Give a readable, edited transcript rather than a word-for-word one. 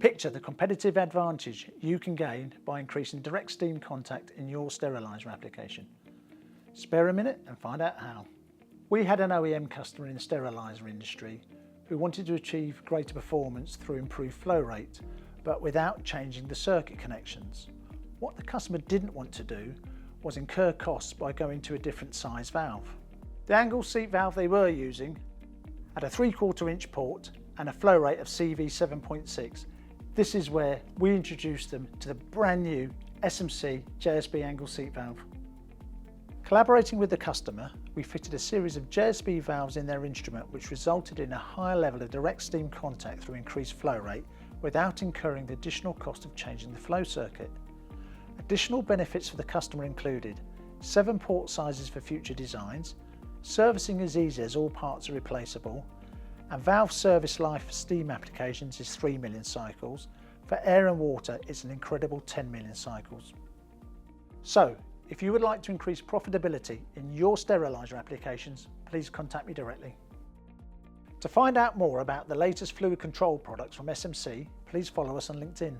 Picture the competitive advantage you can gain by increasing direct steam contact in your steriliser application. Spare a minute and find out how. We had an OEM customer in the steriliser industry who wanted to achieve greater performance through improved flow rate, but without changing the circuit connections. What the customer didn't want to do was incur costs by going to a different size valve. The angle seat valve they were using had a 3/4 inch port and a flow rate of CV 7.6. This is where we introduced them to the brand new SMC JSB angle seat valve. Collaborating with the customer, we fitted a series of JSB valves in their instrument, which resulted in a higher level of direct steam contact through increased flow rate without incurring the additional cost of changing the flow circuit. Additional benefits for the customer included 7 port sizes for future designs, servicing is easy as all parts are replaceable, and valve service life for steam applications is 3 million cycles. For air and water, it's an incredible 10 million cycles. So, if you would like to increase profitability in your steriliser applications, please contact me directly. To find out more about the latest fluid control products from SMC, please follow us on LinkedIn.